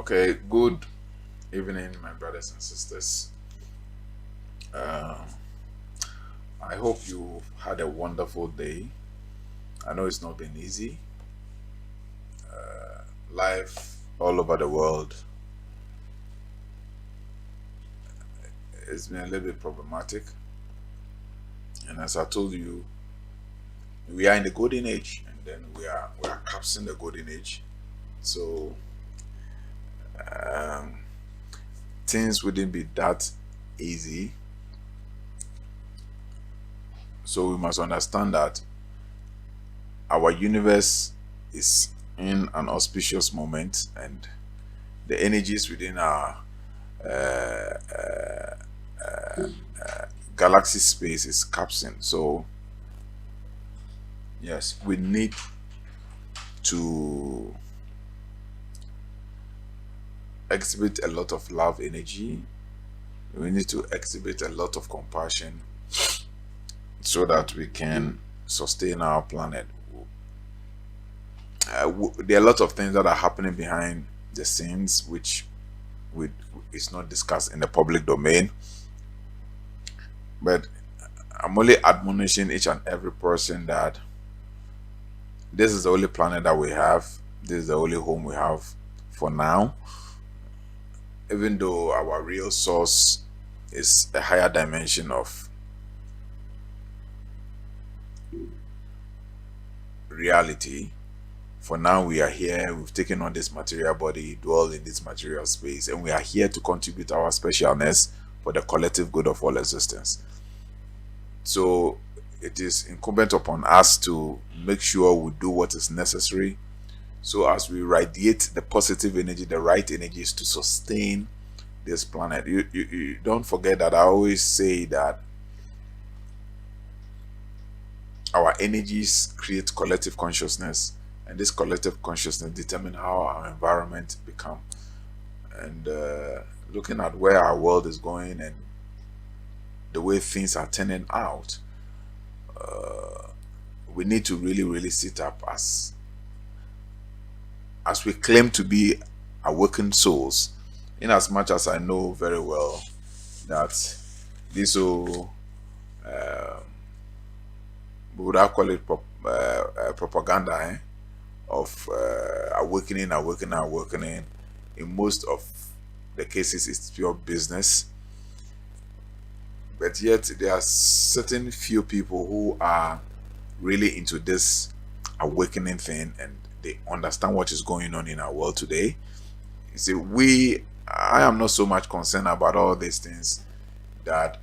Okay, good evening, my brothers and sisters. Um, I hope you had a wonderful day. I know it's not been easy. Life all over the world has been a little bit problematic. And as I told you, we are in the golden age, and then we are capturing the golden age. So um, things wouldn't be that easy. So we must understand that our universe is in an auspicious moment, and the energies within our galaxy space is capsing. So yes, we need to exhibit a lot of love energy. We need to exhibit a lot of compassion so that we can sustain our planet. There are a lot of things that are happening behind the scenes which we, is not discussed in the public domain, but I'm only admonishing each and every person that this is the only planet that we have. This is the only home we have for now. Even though our real source is a higher dimension of reality, for now we are here. We've taken on this material body, dwell in this material space, and we are here to contribute our specialness for the collective good of all existence. So it is incumbent upon us to make sure we do what is necessary so as we radiate the positive energy, the right energies to sustain this planet. You don't forget that I always say that our energies create collective consciousness, and this collective consciousness determine how our environment become. And looking at where our world is going and the way things are turning out, we need to really sit up as we claim to be awakened souls. In as much as I know very well that this whole would I call it propaganda of awakening. In most of the cases, it's pure business. But yet, there are certain few people who are really into this awakening thing, and they understand what is going on in our world today. You see, I am not so much concerned about all these things that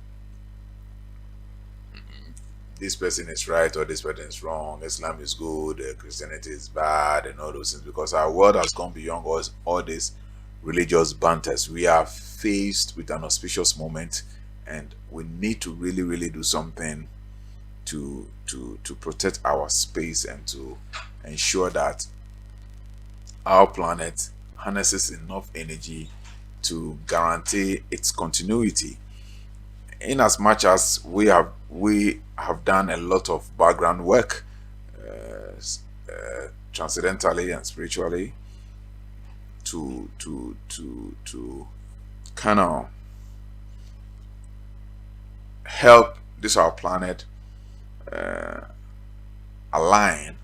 this person is right or this person is wrong, Islam is good, Christianity is bad, and all those things, because our world has gone beyond all these religious banters. We are faced with an auspicious moment, and we need to really do something to protect our space and to ensure that our planet harnesses enough energy to guarantee its continuity. In as much as we have done a lot of background work, transcendentally and spiritually, to kind of help this our planet align.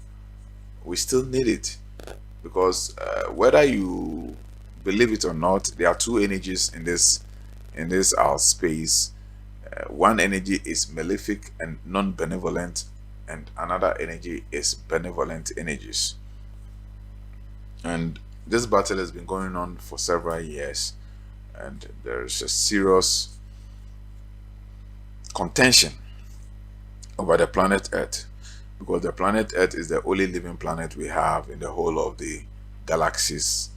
We still need it, because whether you believe it or not, there are two energies in this our space. One energy is malefic and non-benevolent, and another energy is benevolent energies. And this battle has been going on for several years, and there's a serious contention over the planet Earth, because the planet Earth is the only living planet we have in the whole of the galaxies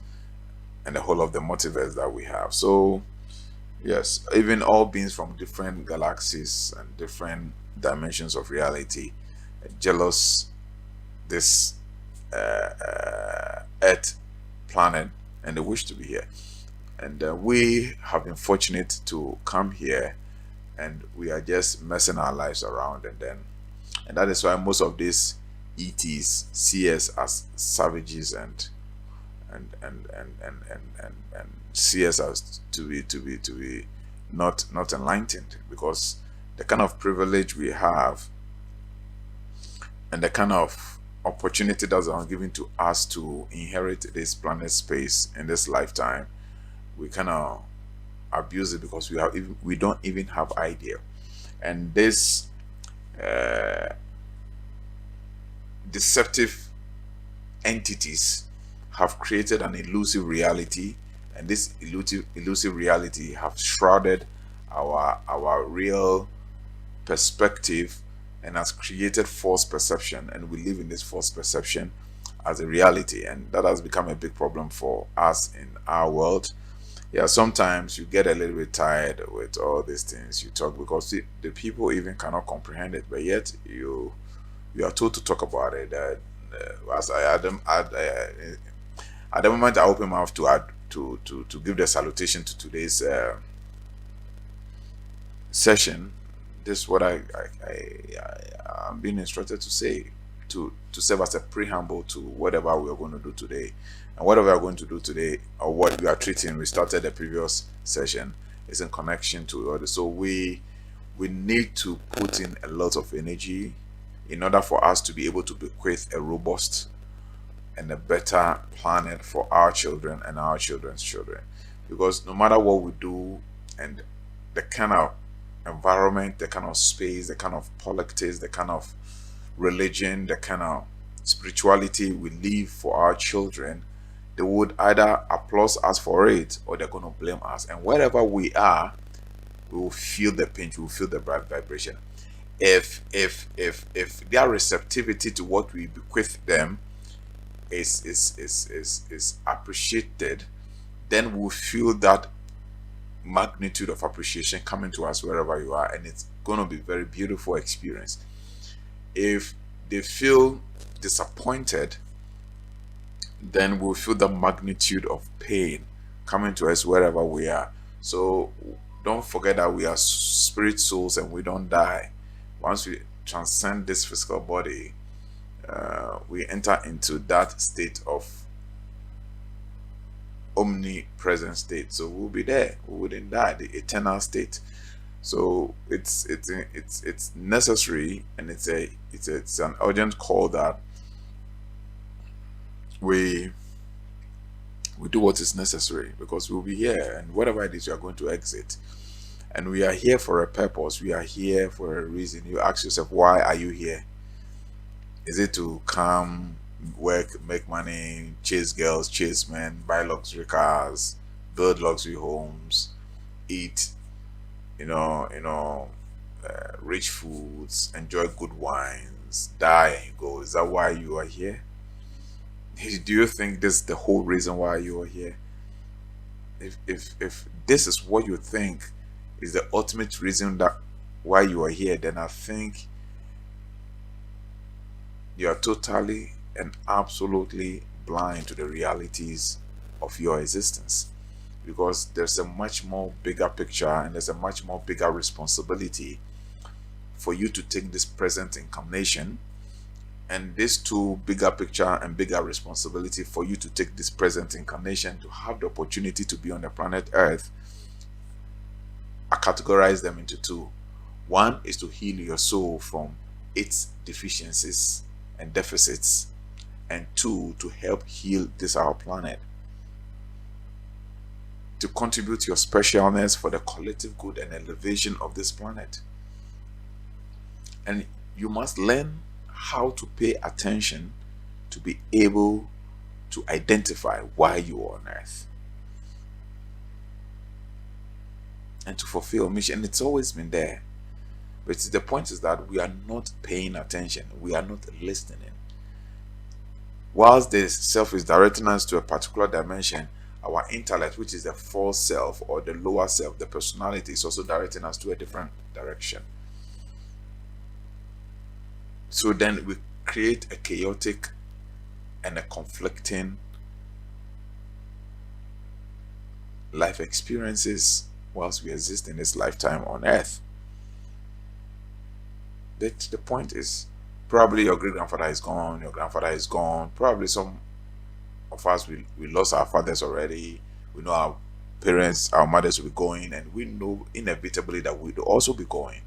and the whole of the multiverse that we have. So yes, even all beings from different galaxies and different dimensions of reality jealous this Earth planet, and they wish to be here. And we have been fortunate to come here, and we are just messing our lives around, and that is why most of these ETs see us as savages and and see us as to be not enlightened, because the kind of privilege we have and the kind of opportunity that are given to us to inherit this planet space in this lifetime, we kind of abuse it because we don't even have idea. And this deceptive entities have created an elusive reality, and this elusive reality have shrouded our real perspective and has created false perception, and we live in this false perception as a reality, and that has become a big problem for us in our world. Yeah, sometimes you get a little bit tired with all these things you talk, because the people even cannot comprehend it, but yet you are told to talk about it. That as I at the moment I open my mouth to add to give the salutation to today's session. This is what I'm being instructed to say, to serve as a preamble to whatever we are going to do today. And whatever we are going to do today, or what we are treating, we started the previous session, is in connection to others. So we need to put in a lot of energy in order for us to be able to bequeath a robust and a better planet for our children and our children's children. Because no matter what we do, and the kind of environment, the kind of space, the kind of politics, the kind of religion, the kind of spirituality we leave for our children, they would either applaud us for it, or they're going to blame us. And wherever we are, we will feel the pinch, we will feel the bad vibration. If their receptivity to what we bequeath them is appreciated, then we'll feel that magnitude of appreciation coming to us wherever you are, and it's going to be a very beautiful experience. If they feel disappointed, then we'll feel the magnitude of pain coming to us wherever we are. So don't forget that we are spirit souls and we don't die. Once we transcend this physical body, we enter into that state of omnipresent state. So we'll be there. We wouldn't die. The eternal state. So it's necessary, and it's an urgent call that we do what is necessary, because we'll be here, and whatever it is, we are going to exit. And we are here for a purpose. We are here for a reason. You ask yourself, why are you here? Is it to come, work, make money, chase girls, chase men, buy luxury cars, build luxury homes, eat, rich foods, enjoy good wines, die and go? Is that why you are here? Do you think this is the whole reason why you are here? If this is what you think is the ultimate reason that why you are here, then I think you are totally and absolutely blind to the realities of your existence, because there's a much more bigger picture, and there's a much more bigger responsibility for you to take this present incarnation, and this too bigger picture and bigger responsibility for you to take this present incarnation to have the opportunity to be on the planet Earth. I categorize them into two. One is to heal your soul from its deficiencies and deficits, and two, to help heal this our planet, to contribute your specialness for the collective good and elevation of this planet. And you must learn how to pay attention to be able to identify why you are on earth and to fulfill mission. And it's always been there, but the point is that we are not paying attention, we are not listening. Whilst the self is directing us to a particular dimension, our intellect, which is the false self or the lower self, the personality, is also directing us to a different direction. So then we create a chaotic and a conflicting life experiences whilst we exist in this lifetime on earth. The point is, probably your great grandfather is gone, your grandfather is gone, probably some of us, we lost our fathers already. We know our parents, our mothers will be going, and we know inevitably that we'll also be going.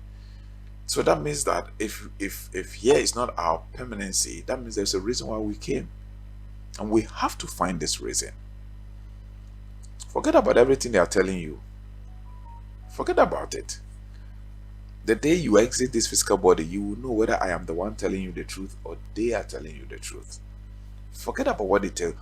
So that means that if here is not our permanency, that means there's a reason why we came. And we have to find this reason. Forget about everything they are telling you. Forget about it. The day you exit this physical body, you will know whether I am the one telling you the truth or they are telling you the truth. Forget about what they tell.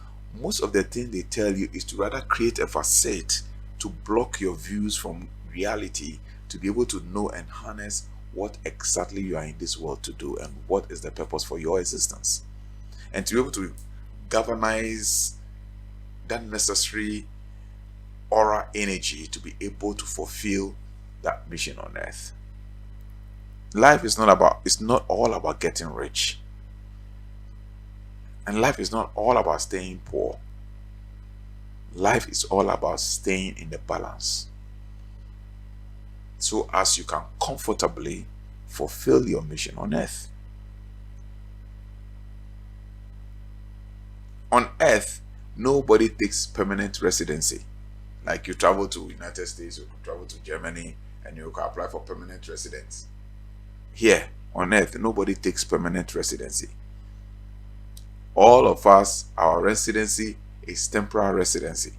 Most of the things they tell you is to rather create a facade to block your views from reality, to be able to know and harness what exactly you are in this world to do and what is the purpose for your existence. And to be able to galvanize that necessary aura energy to be able to fulfill that mission on earth. Life is not all about getting rich. And life is not all about staying poor. Life is all about staying in the balance, so as you can comfortably fulfill your mission on earth. On earth, nobody takes permanent residency. Like you travel to United States, you could travel to Germany, and you can apply for permanent residence. Here on earth, nobody takes permanent residency. All of us, our residency is temporary residency,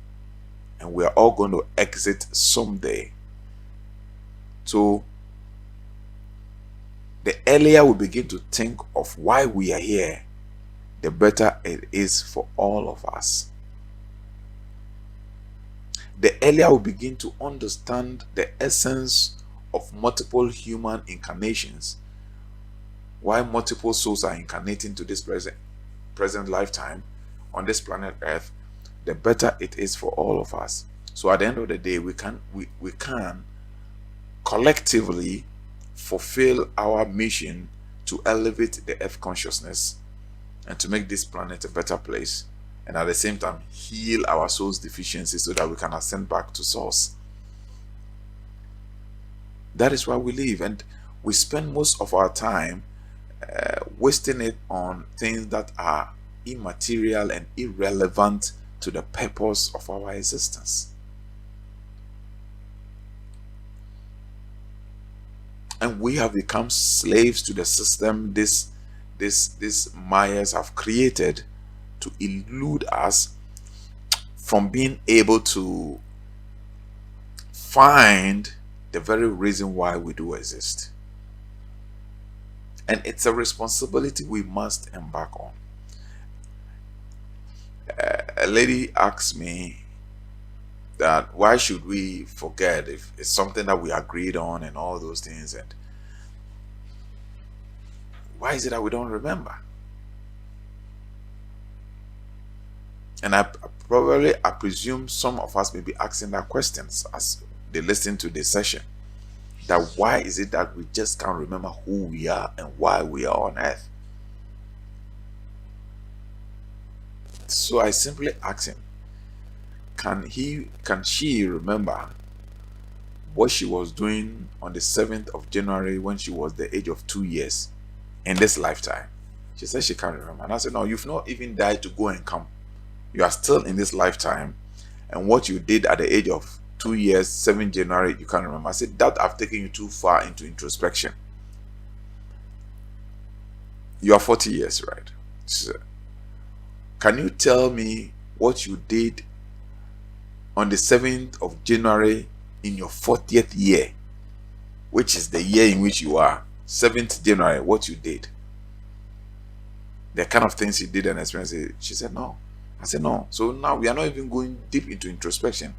and we are all going to exit someday. So the earlier we begin to think of why we are here, the better it is for all of us. The earlier we begin to understand the essence of multiple human incarnations, why multiple souls are incarnating to this present lifetime on this planet Earth, the better it is for all of us. So at the end of the day, we can collectively fulfill our mission to elevate the Earth consciousness and to make this planet a better place, and at the same time heal our soul's deficiencies so that we can ascend back to source. That is why we live, and we spend most of our time wasting it on things that are immaterial and irrelevant to the purpose of our existence. And we have become slaves to the system this Mayas have created to elude us from being able to find the very reason why we do exist. And it's a responsibility we must embark on. A lady asked me that why should we forget if it's something that we agreed on and all those things, and why is it that we don't remember? And I presume some of us may be asking that questions as they listen to this session, that why is it that we just can't remember who we are and why we are on earth? So I simply asked him, can she remember what she was doing on the 7th of January when she was the age of 2 years in this lifetime? She said she can't remember. And I said, no, you've not even died to go and come. You are still in this lifetime, and what you did at the age of 2 years, 7 January, you can't remember. I said, that I've taken you too far into introspection. You are 40 years, right? So, can you tell me what you did on the 7th of January in your 40th year, which is the year in which you are, 7th January, what you did? The kind of things you did and experienced. She said, no. I said, no. So now we are not even going deep into introspection.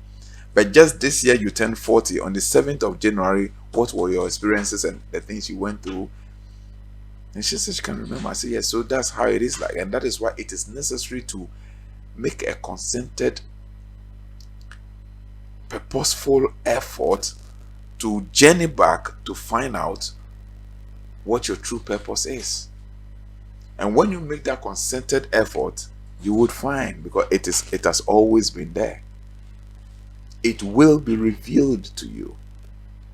But just this year you turned 40. On the 7th of January, what were your experiences and the things you went through? And she said she can remember. I said, yes. So that's how it is like. And that is why it is necessary to make a concentrated, purposeful effort to journey back to find out what your true purpose is. And when you make that concerted effort, you would find, because it has always been there. It will be revealed to you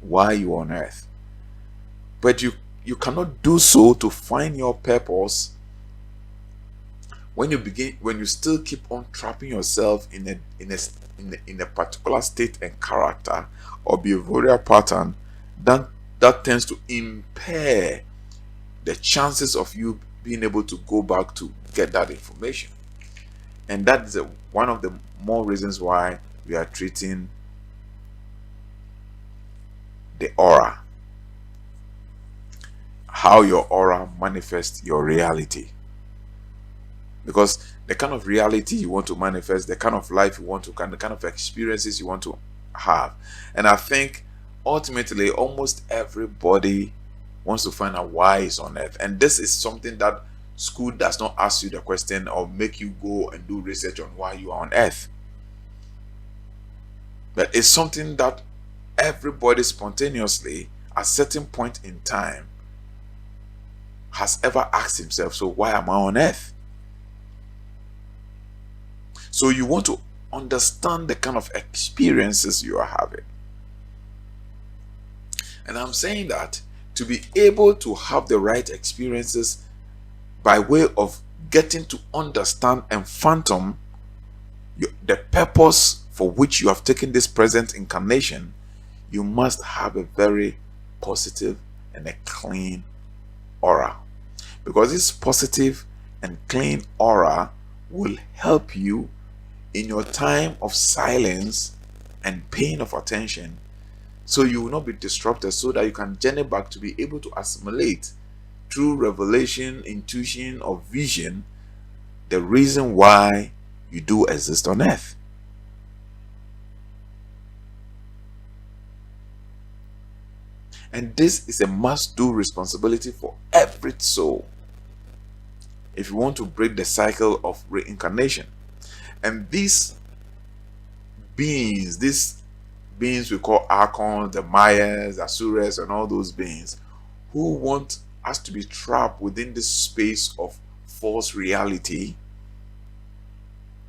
why you are on earth. But you cannot do so to find your purpose when you still keep on trapping yourself in a particular state and character or behavioral pattern, then that tends to impair the chances of you being able to go back to get that information. And that is one of the more reasons why we are treating the aura, how your aura manifests your reality. Because the kind of reality you want to manifest, the kind of life you want to, the kind of experiences you want to have. And I think ultimately almost everybody wants to find out why it's on earth. And this is something that school does not ask you the question or make you go and do research on why you are on earth. But it's something that everybody spontaneously at a certain point in time has ever asked himself, so why am I on earth? So you want to understand the kind of experiences you are having. And I'm saying that to be able to have the right experiences by way of getting to understand and fathom the purpose for which you have taken this present incarnation, you must have a very positive and a clean aura. Because this positive and clean aura will help you in your time of silence and pain of attention, so you will not be disrupted, so that you can journey back to be able to assimilate through revelation, intuition, or vision the reason why you do exist on earth. And this is a must-do responsibility for every soul if you want to break the cycle of reincarnation. And these beings we call archons, the Mayas, Asuras, and all those beings who want us to be trapped within this space of false reality,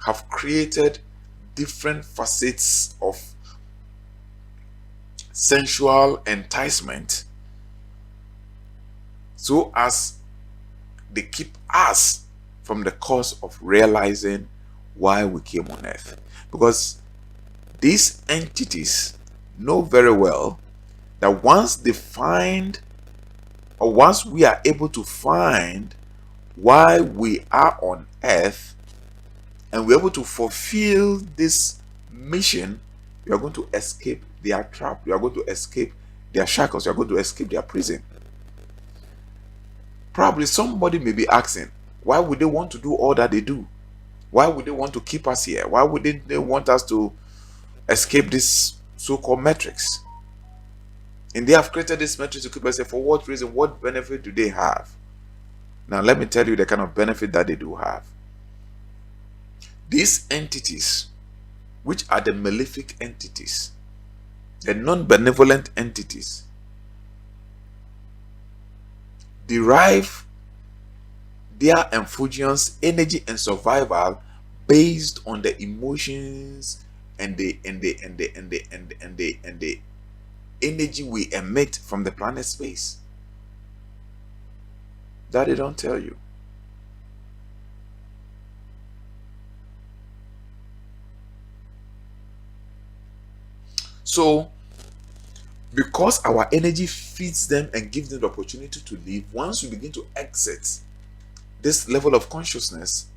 have created different facets of sensual enticement, so as they keep us from the cause of realizing why we came on earth. Because these entities know very well that once they find, or once we are able to find why we are on earth, and we're able to fulfill this mission, you are going to escape their trap, you are going to escape their shackles, you are going to escape their prison. Probably somebody may be asking, why would they want to do all that they do? Why would they want to keep us here? Why would they want us to escape this so-called matrix? And they have created this matrix to keep us here. For what reason? What benefit do they have? Now let me tell you the kind of benefit that they do have. These entities, which are the malefic entities, the non-benevolent entities, derive their effulgence, energy, and survival based on the emotions and the energy we emit from the planet space. That they don't tell you. So, because our energy feeds them and gives them the opportunity to live, once we begin to exit this level of consciousness,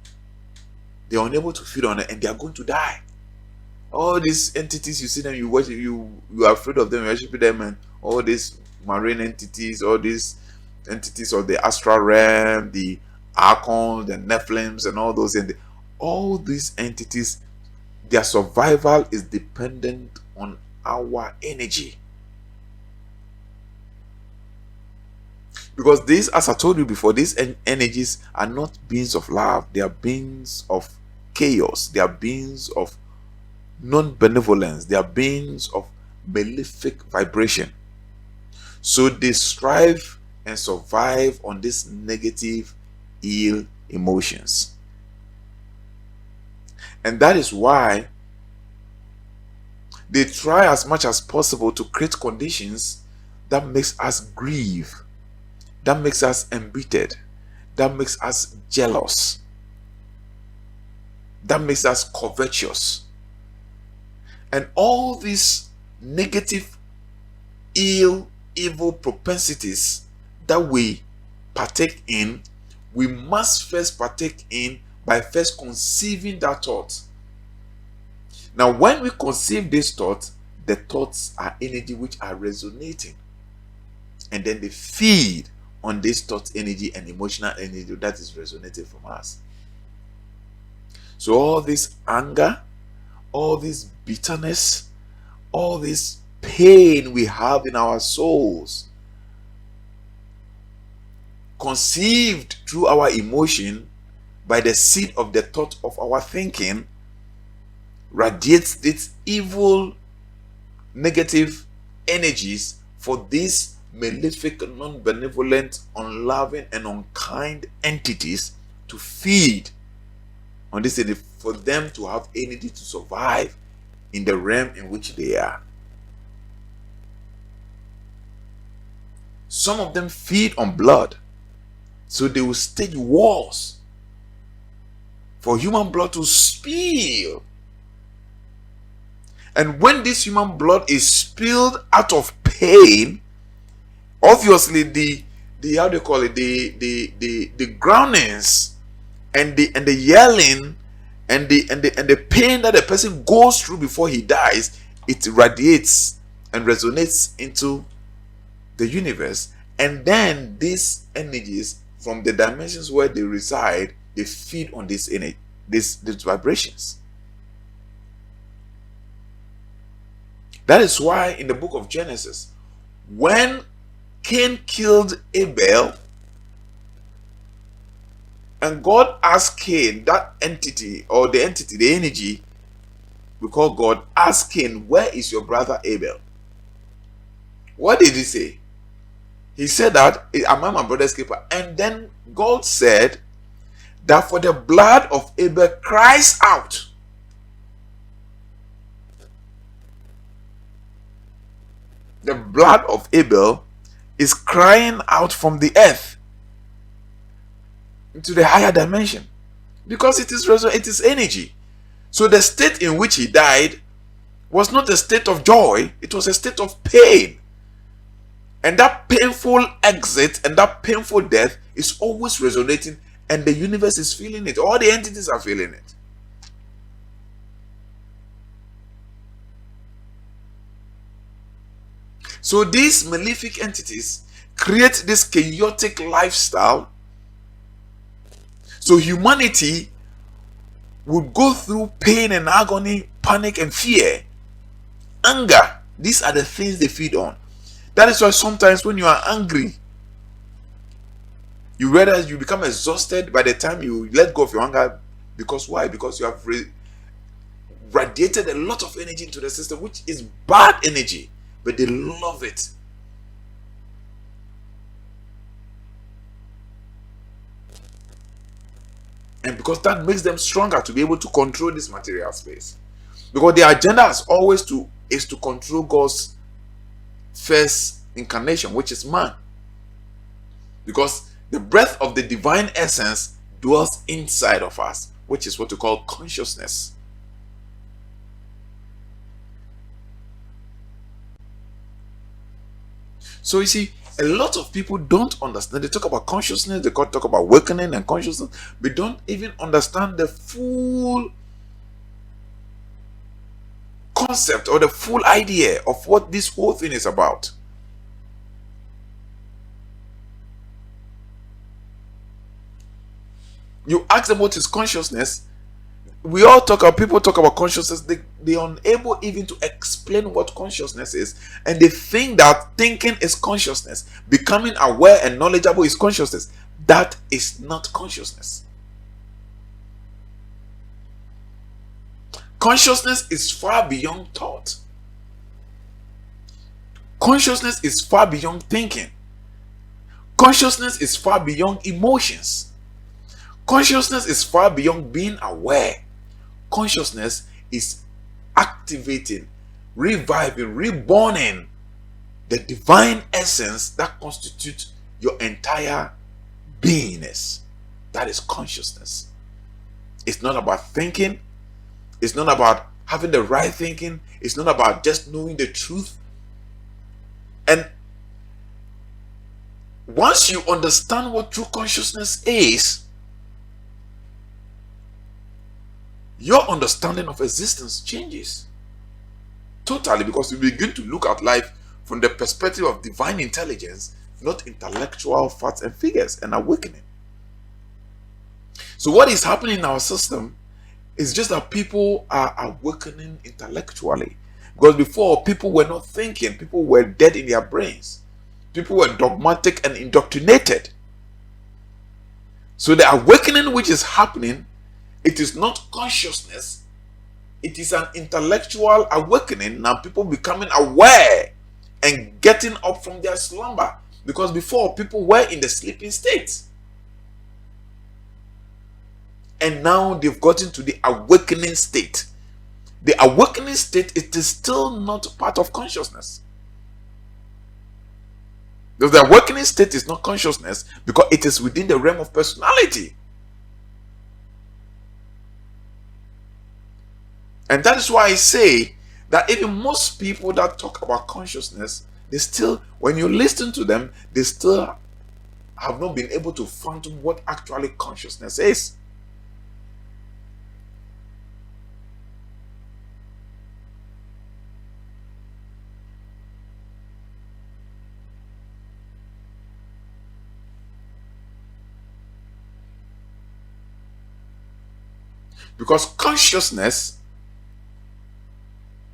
they are unable to feed on it and they are going to die. All these entities, you see them, you watch, you are afraid of them, you worship them, and all these marine entities, all these entities of the astral realm, the archons, the Nephilims, and all those, and all these entities, their survival is dependent on our energy. Because these, as I told you before, these energies are not beings of love, they are beings of chaos, they are beings of non-benevolence, they are beings of malefic vibration. So they strive and survive on these negative, ill emotions. And that is why they try as much as possible to create conditions that makes us grieve, that makes us embittered, that makes us jealous. that makes us covetous. And all these negative, evil propensities that we partake in, we must first partake in by first conceiving that thought. Now, when we conceive this thought, the thoughts are energy which are resonating, and then they feed on this thought energy and emotional energy that is resonating from us. So all this anger, all this bitterness, all this pain we have in our souls, conceived through our emotion by the seed of the thought of our thinking, radiates these evil, negative energies for these malefic, non-benevolent, unloving, and unkind entities to feed on this energy, for them to have energy to survive in the realm in which they are. Some of them feed on blood, so they will stage wars for human blood to spill. And when this human blood is spilled out of pain, obviously the how do you call it, the groanings and the yelling and the pain that the person goes through before he dies, it radiates and resonates into the universe. And then these energies from the dimensions where they reside, they feed on this energy, these vibrations. That is why in the book of Genesis, when Cain killed Abel, and God asked Cain, that entity, or the entity, the energy we call God, asked Cain, where is your brother Abel? What did he say? He said that, am I my brother's keeper? And then God said that for the blood of Abel cries out. The blood of Abel is crying out from the earth into the higher dimension, because it is energy. So the state in which he died was not a state of joy, it was a state of pain. And that painful exit and that painful death is always resonating, and the universe is feeling it. All the entities are feeling it. So these malefic entities create this chaotic lifestyle. So humanity would go through pain and agony, panic and fear, anger. These are the things they feed on. That is why sometimes when you are angry, you realize you become exhausted by the time you let go of your anger. Because why? Because you have radiated a lot of energy into the system, which is bad energy, but they love it. And because that makes them stronger to be able to control this material space. Because their agenda is to control God's first incarnation, which is man. Because the breath of the divine essence dwells inside of us, which is what we call consciousness. So you see, a lot of people don't understand. They talk about consciousness, they talk about awakening and consciousness, but don't even understand the full concept or the full idea of what this whole thing is about. You ask them what is consciousness. People talk about consciousness. They are unable even to explain what consciousness is, and they think that thinking is consciousness, becoming aware and knowledgeable is consciousness. That is not consciousness. Consciousness is far beyond thought. Consciousness is far beyond thinking. Consciousness is far beyond emotions. Consciousness is far beyond being aware. Consciousness is activating, reviving, reborning the divine essence that constitutes your entire beingness. That is consciousness. It's not about thinking. It's not about having the right thinking. It's not about just knowing the truth. And once you understand what true consciousness is, your understanding of existence changes totally, because you begin to look at life from the perspective of divine intelligence, not intellectual facts and figures, and awakening. So what is happening in our system is just that people are awakening intellectually. Because before, people were not thinking, people were dead in their brains. People were dogmatic and indoctrinated. So the awakening which is happening, it is not consciousness, it is an intellectual awakening. Now people becoming aware and getting up from their slumber. Because before, people were in the sleeping state. And now they've gotten to the awakening state. The awakening state, it is still not part of consciousness. Because the awakening state is not consciousness, because it is within the realm of personality. And that is why I say that even most people that talk about consciousness, they still, when you listen to them, they still have not been able to fathom what actually consciousness is. Because consciousness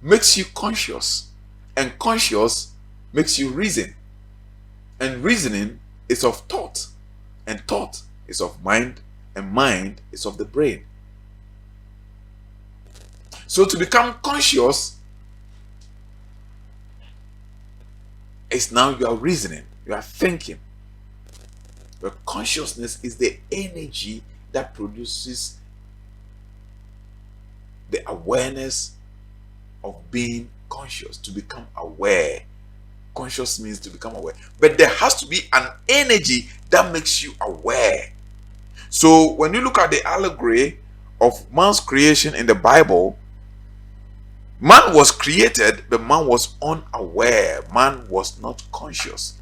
makes you conscious, and conscious makes you reason, and reasoning is of thought, and thought is of mind, and mind is of the brain. So to become conscious is now you are reasoning, you are thinking. But consciousness is the energy that produces the awareness of being conscious, to become aware. Conscious means to become aware. But there has to be an energy that makes you aware. So when you look at the allegory of man's creation in the Bible, man was created, but man was unaware. Man was not conscious.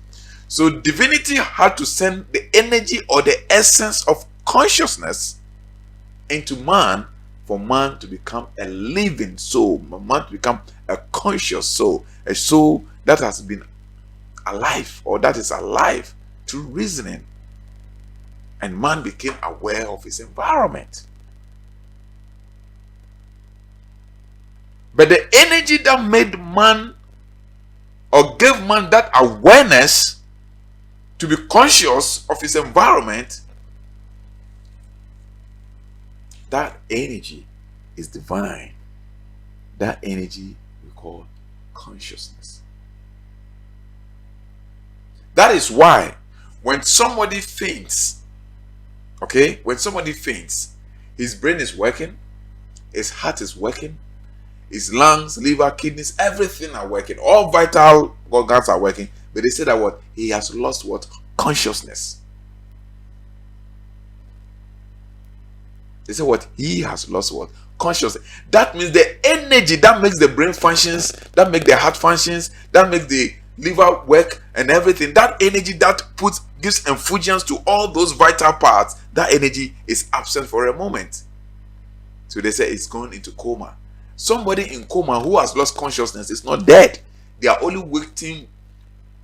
So divinity had to send the energy or the essence of consciousness into man, for man to become a living soul, man to become a conscious soul, a soul that has been alive, or that is alive through reasoning. And man became aware of his environment. But the energy that made man, or gave man that awareness to be conscious of his environment, that energy is divine. That energy we call consciousness. That is why when somebody faints, okay, when somebody faints, his brain is working, his heart is working, his lungs, liver, kidneys, everything are working. All vital organs are working. But they say that what? He has lost what? Consciousness. They say what? He has lost what? Consciousness. That means the energy that makes the brain functions, that makes the heart functions, that makes the liver work and everything, that energy that gives effusions to all those vital parts, that energy is absent for a moment. So they say it's gone into coma. Somebody in coma who has lost consciousness is not dead. They are only waiting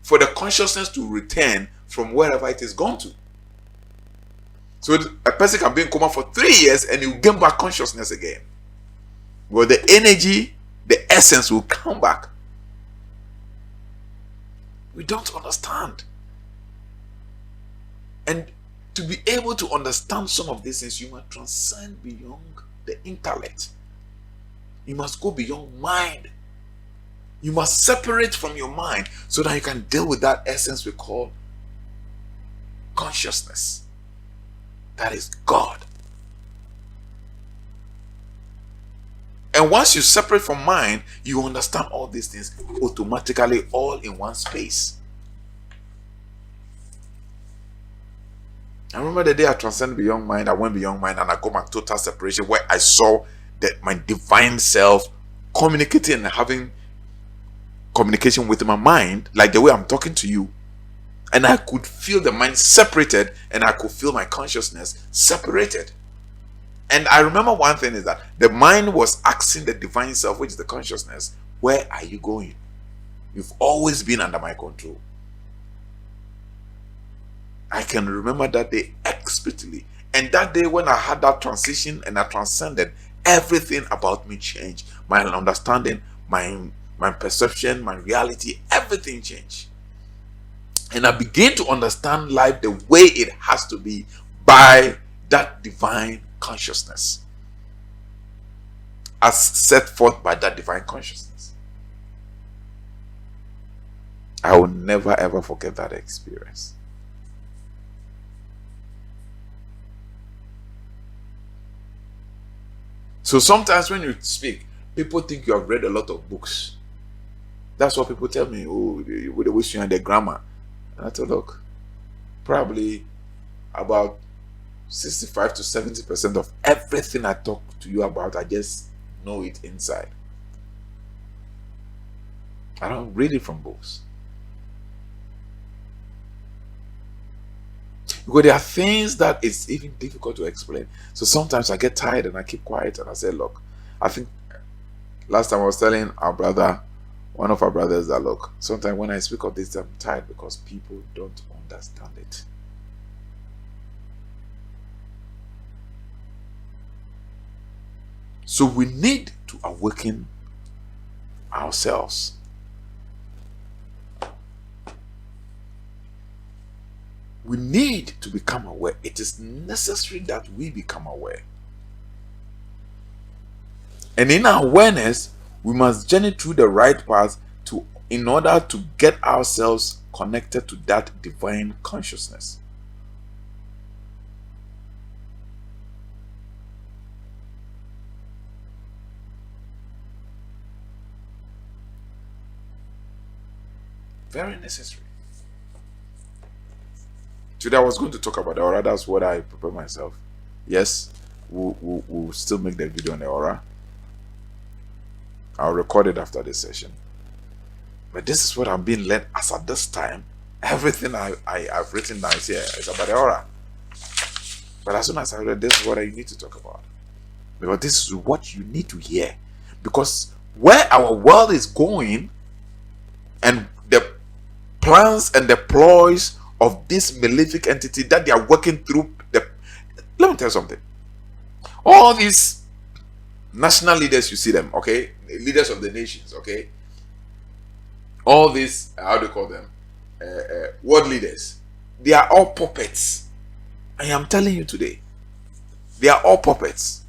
for the consciousness to return from wherever it is gone to. So a person can be in coma for 3 years and he will gain back consciousness again. Well, the energy, the essence will come back. We don't understand. And to be able to understand some of these things, you must transcend beyond the intellect. You must go beyond mind. You must separate from your mind so that you can deal with that essence we call consciousness. That is God. And once you separate from mind, you understand all these things automatically, all in one space. I remember the day I transcended beyond mind, I went beyond mind and I got my total separation where I saw that my divine self communicating and having communication with my mind, like the way I'm talking to you. And I could feel the mind separated and I could feel my consciousness separated. And I remember one thing is that the mind was asking the divine self, which is the consciousness, where are you going? You've always been under my control. I can remember that day explicitly. And that day when I had that transition and I transcended, everything about me changed. My understanding, my perception, my reality, everything changed. And I began to understand life the way it has to be by that divine consciousness, as set forth by that divine consciousness. I will never ever forget that experience. So sometimes when you speak, people think you have read a lot of books. That's what people tell me. Oh, they wish you had the grammar. And I thought, look, probably about 65 to 70% of everything I talk to you about, I just know it inside. I don't read it from books. Because there are things that it's even difficult to explain. So sometimes I get tired and I keep quiet and I say, look, I think last time I was telling our brother, one of our brothers, that look, sometimes when I speak of this, I'm tired because people don't understand it. So we need to awaken ourselves. We need to become aware. It is necessary that we become aware. And in our awareness, we must journey through the right path in order to get ourselves connected to that divine consciousness. Very necessary. Today I was going to talk about the aura. That's what I prepare myself. Yes, we'll still make the video on the aura. I'll record it after this session. But this is what I'm being led as at this time. Everything I've written down is here. It's about the aura. But as soon as I read, this is what I need to talk about. Because this is what you need to hear. Because where our world is going and the plans and the ploys of this malefic entity that they are working through, let me tell you something. All these national leaders, you see them, okay? Leaders of the nations, okay? All these, how do you call them? World leaders. They are all puppets. I am telling you today. They are all puppets.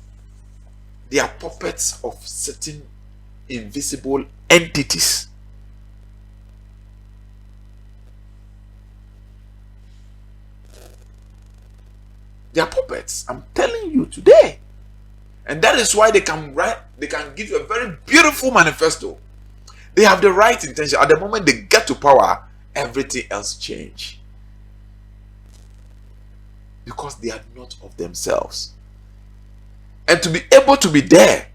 They are puppets of certain invisible entities. They are puppets. I'm telling you today. And that is why they can give you a very beautiful manifesto. They have the right intention. At the moment they get to power, everything else change. Because they are not of themselves. And to be able to be there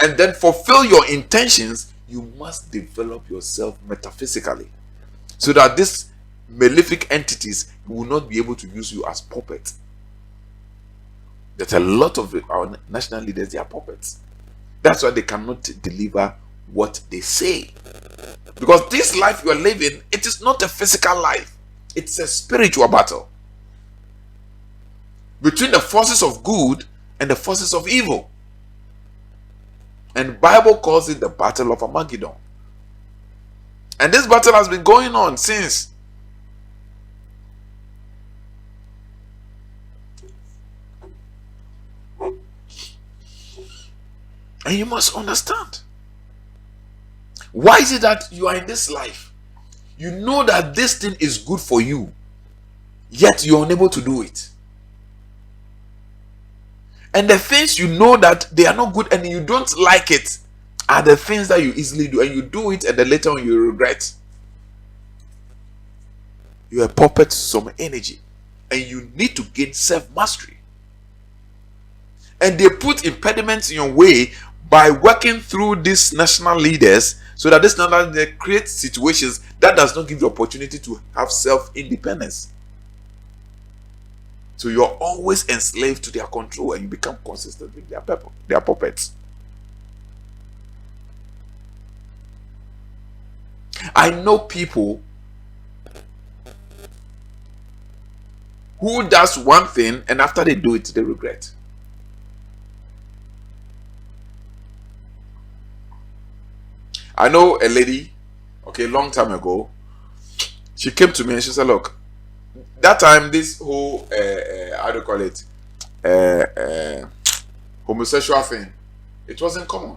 and then fulfill your intentions, you must develop yourself metaphysically. So that these malefic entities will not be able to use you as puppets. There's a lot of our national leaders, they are puppets. That's why they cannot deliver what they say. Because this life you are living, it is not a physical life. It's a spiritual battle. Between the forces of good and the forces of evil. And the Bible calls it the battle of Armageddon. And this battle has been going on since. And you must understand. Why is it that you are in this life? You know that this thing is good for you, yet you're unable to do it. And the things you know that they are not good and you don't like it are the things that you easily do. And you do it and then later on you regret. You're a puppet to some energy. and you need to gain self-mastery. And they put impediments in your way by working through these national leaders, so that this national leader creates situations that does not give you opportunity to have self-independence. So you're always enslaved to their control, and you become consistent with their puppets. I know people who does one thing and after they do it, they regret. I know a lady, okay, long time ago, she came to me and she said, look, that time this whole, how do you call it, homosexual thing, it wasn't common.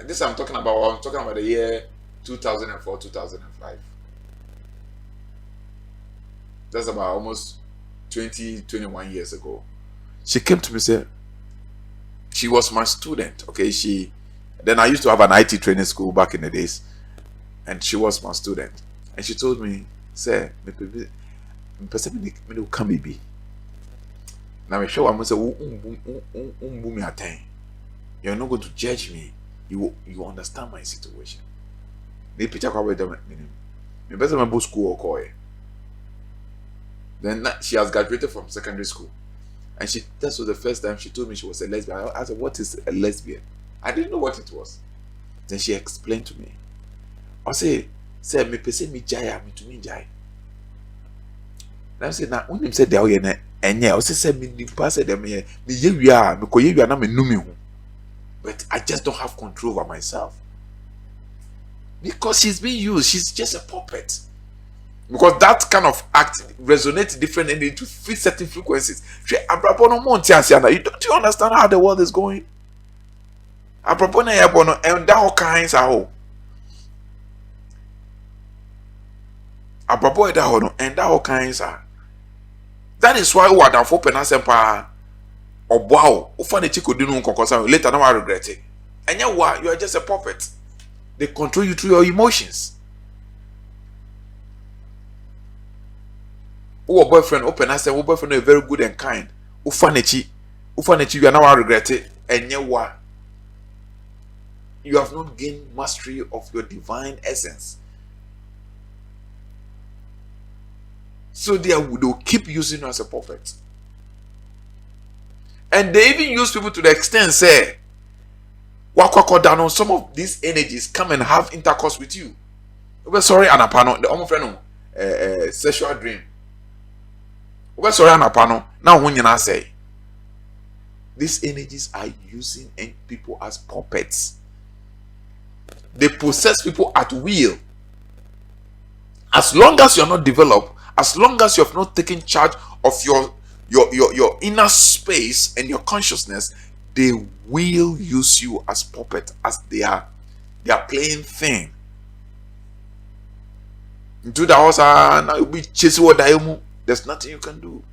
This I'm talking about the year 2004, 2005. That's about almost 20, 21 years ago. She came to me and said, she was my student, okay, then I used to have an IT training school back in the days, and she was my student. And she told me, say, me come baby. Now me show I'm say, you're not going to judge me. You understand my situation. The picture covered them. Me better my school or call. Then she has graduated from secondary school, and that was the first time she told me she was a lesbian. I said, what is a lesbian? I didn't know what it was. Then she explained to me. I say me pese me jaya me to me jaya. Now I say na when him said there na enye I say me nipa say them me ye wia me koye wia na me nu me hu. But I just don't have control over myself. Because she's being used, she's just a puppet. Because that kind of act resonates different and to fit certain frequencies. You don't you understand how the world is going? And that all kinds of hope. And that all kinds of. That is why we are down for penasempa or wow. Ufane chiko dinu konkosa later now I regret it. And you are just a puppet. They control you through your emotions. Who boyfriend open I say boyfriend is very good and kind. Ufane you are now I regret it. And you have not gained mastery of your divine essence. So they will keep using you as a puppet. And they even use people to the extent say, down some of these energies come and have intercourse with you. Sorry, anapano, the friend sexual dream. Sorry, anapano. Now when you say these energies are using people as puppets. They possess people at will. As long as you're not developed, as long as you have not taken charge of your inner space and your consciousness, they will use you as puppet, as their playing thing. Do the house now you'll be chasing what there's nothing you can do.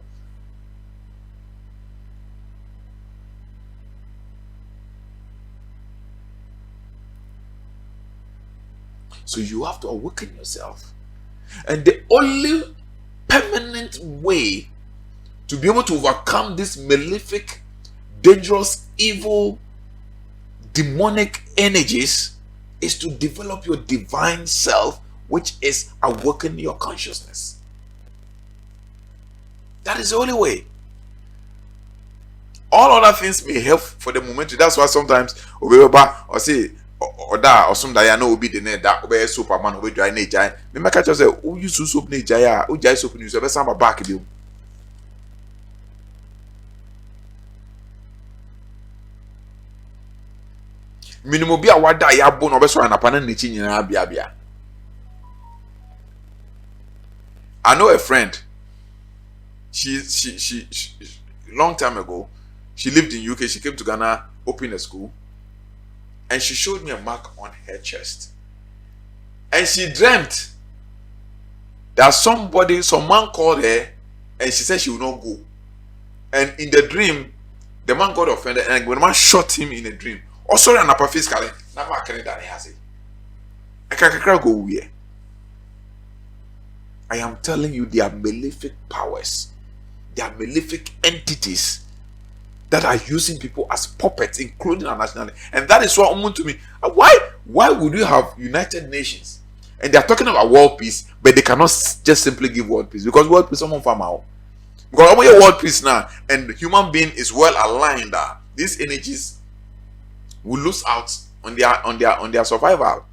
So you have to awaken yourself. And the only permanent way to be able to overcome this malefic, dangerous, evil, demonic energies is to develop your divine self, which is awaken your consciousness. That is the only way. All other things may help for the moment. That's why sometimes or say or that or some that no be the net that obey superman obey dry nature. Me make just say who use soap nature ya who jai soap news some back bi. Minimum be a wada ya bo no be so anapa na nichi nyina bia. I know a friend. She long time ago, she lived in UK. She came to Ghana, opened a school, and she showed me a mark on her chest. And she dreamt that some man called her, and she said she would not go. And in the dream, the man got offended, and when the man shot him in a dream, oh sorry, I'm not physically. Now I can't has it. I can't go where. I am telling you, they are malefic powers. They are malefic entities that are using people as puppets, including our nationality. And that is what to me. Why would you have United Nations and they are talking about world peace, but they cannot just simply give world peace? Because world peace someone farm out. Because when your world peace now and the human being is well aligned, these energies will lose out on their survival.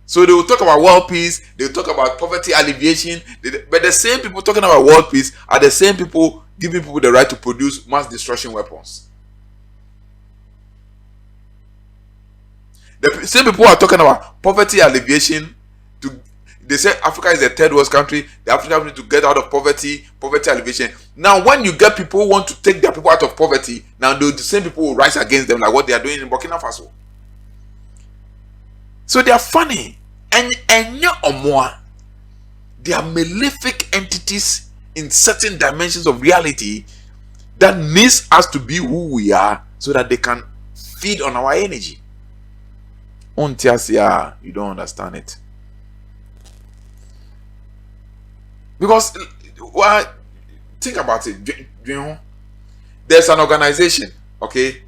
So they will talk about world peace, they will talk about poverty alleviation, but the same people talking about world peace are the same people giving people the right to produce mass destruction weapons. The same people are talking about poverty alleviation. They say Africa is a third world country. The Africans need to get out of poverty alleviation. Now, when you get people who want to take their people out of poverty, now the same people will rise against them, like what they are doing in Burkina Faso. So they are funny. And they are malefic entities in certain dimensions of reality that needs us to be who we are so that they can feed on our energy. You don't understand it. Because think about it. There's an organization, okay?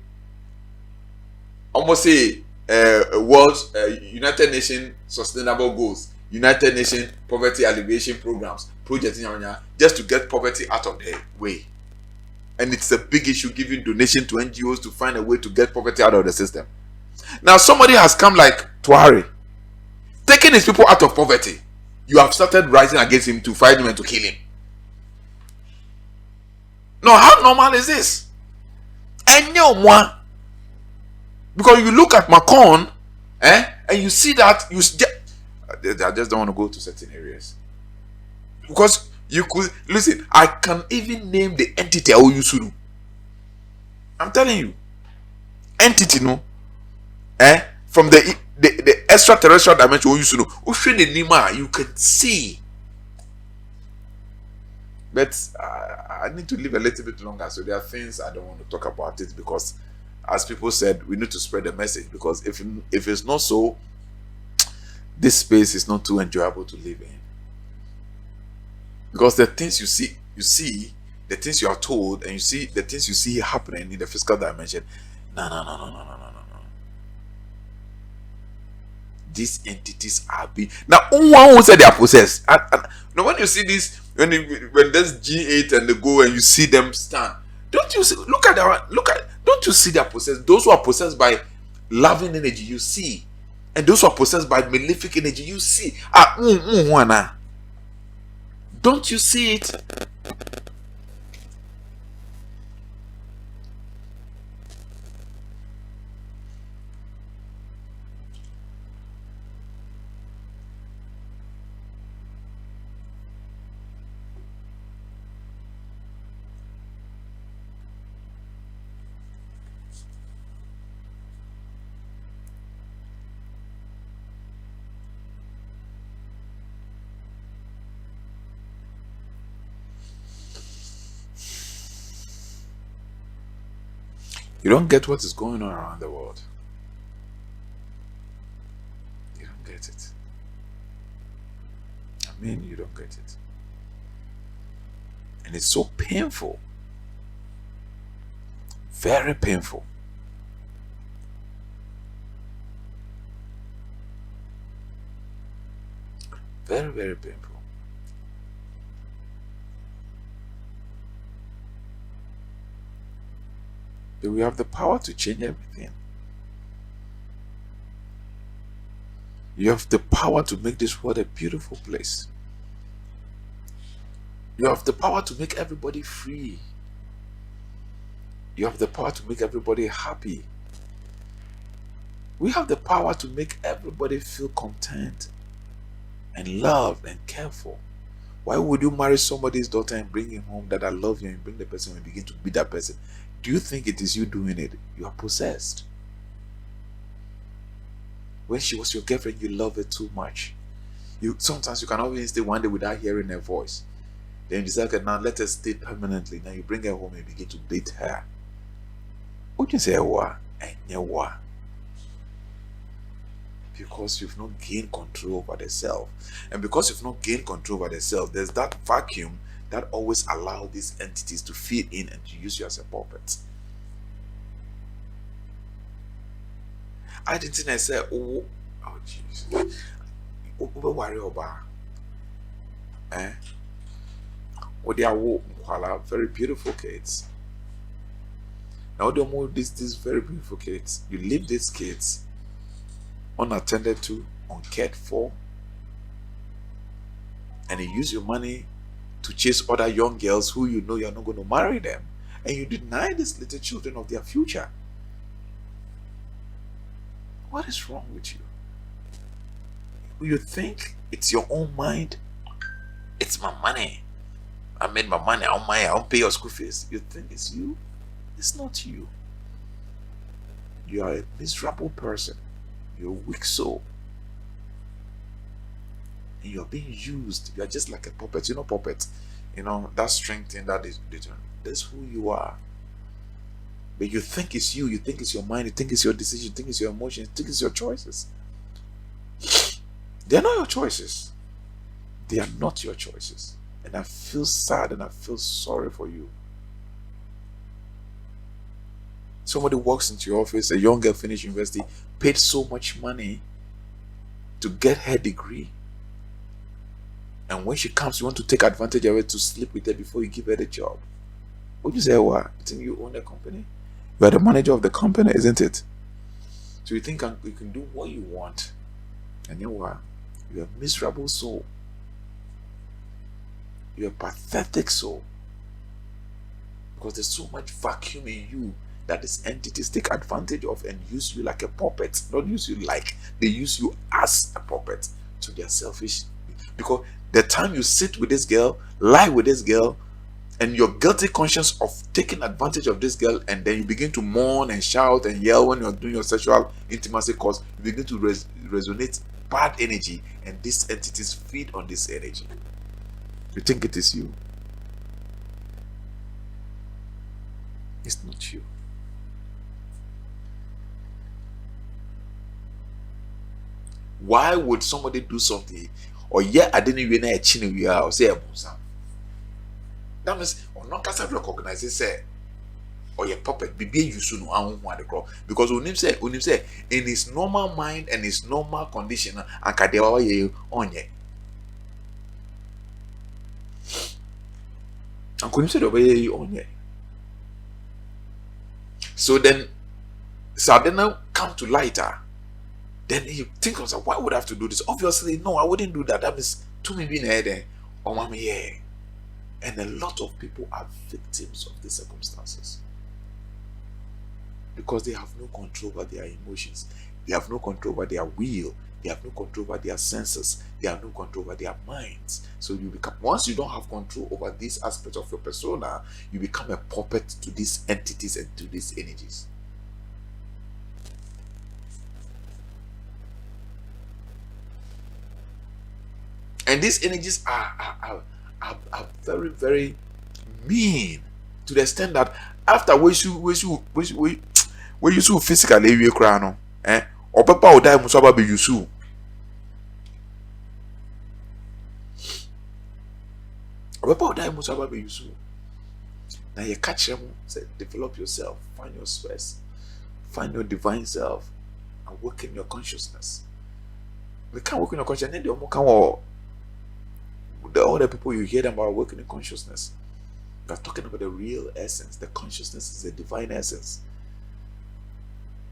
Almost say World United Nations Sustainable Goals, United Nations Poverty Alleviation Programs, projects just to get poverty out of the way. And it's a big issue, giving donation to NGOs to find a way to get poverty out of the system. Now somebody has come like Tuare, taking his people out of poverty. You have started rising against him to fight him and to kill him. No, how normal is this? And no, because you look at Macron, and you see that I just don't want to go to certain areas. Because you could listen, I can even name the entity Oyusuru. I'm telling you. Entity, no? From the extraterrestrial dimension Oyusuru. You can see. But I need to live a little bit longer. So there are things I don't want to talk about it because, as people said, we need to spread the message. Because if it's not so, this space is not too enjoyable to live in. Because the things you see, the things you are told, and you see the things you see happening in the physical dimension. No. These entities are being now. One who said they are possessed. Now, when you see this, when there's G8 and they go and you see them stand, don't you see? Don't you see they are possessed? Those who are possessed by loving energy, you see, and those who are possessed by malefic energy, you see. Don't you see it? You don't get what is going on around the world. You don't get it. You don't get it. And it's so painful. Very painful. Very, very painful. But we have the power to change everything. You have the power to make this world a beautiful place. You have the power to make everybody free. You have the power to make everybody happy. We have the power to make everybody feel content and loved and cared for. Why would you marry somebody's daughter and bring him home that I love you and bring the person and begin to beat that person? Do you think it is you doing it? You are possessed. When she was your girlfriend, you love her too much. Sometimes you cannot even stay one day without hearing her voice. Then you decide, okay, now let her stay permanently. Now you bring her home and begin to beat her. What you say, because you've not gained control over the self. And because you've not gained control over the self, there's that vacuum that always allow these entities to feed in and to use you as a puppet. I didn't say, oh jeez, over worry about eh? What they are very beautiful kids. Now they more these very beautiful kids. You leave these kids unattended to, uncared for, and you use your money to chase other young girls who you know you're not going to marry them, and you deny these little children of their future. What is wrong with you? You think it's your own mind? It's my money. I made my money. I'll pay your school fees. You think it's you? It's not you. You are a miserable person. You're a weak soul. And you're being used. You're just like a puppet. You know, puppet. You know, that string thing that is determined. That's who you are. But you think it's you. You think it's your mind. You think it's your decision. You think it's your emotions. You think it's your choices. They're not your choices. They are not your choices. And I feel sad and I feel sorry for you. Somebody walks into your office, a young girl finished university, paid so much money to get her degree. And when she comes, you want to take advantage of it to sleep with her before you give her the job. Would you say, what? You think you own the company? You are the manager of the company, isn't it? So you think you can do what you want. And you know what? You're a miserable soul. You're a pathetic soul. Because there's so much vacuum in you that these entities take advantage of and use you like a puppet. Not use you like, they use you as a puppet to their selfish. Because the time you sit with this girl, lie with this girl, and your guilty conscience of taking advantage of this girl, and then you begin to mourn and shout and yell when you're doing your sexual intimacy course, you begin to resonate bad energy, and these entities feed on this energy. You think it is you. It's not you. Why would somebody do something? Or yeah, I didn't even know a chin or say a bosom. That means or not cast recognize it say or your puppet be you soon want the crop. Because when him say in his normal mind and his normal condition and kadewa ye on ye. And could you say the way you on ye? So then suddenly come to lighter. Then you think of why would I have to do this? Obviously, no, I wouldn't do that. That means to me being there, or mommy, yeah. And a lot of people are victims of the circumstances because they have no control over their emotions, they have no control over their will, they have no control over their senses, they have no control over their minds. So you become, once you don't have control over this aspect of your persona, you become a puppet to these entities and to these energies. And these energies are very, very mean to the extent that after we you physically we cry no, or papa will die musaba be you. Or papa will die musaba be you. Now you catch them, say develop yourself, find your space, find your divine self, and work in your consciousness. We can't work in your consciousness, then all the people you hear them about working in consciousness. We are talking about the real essence. The consciousness is the divine essence.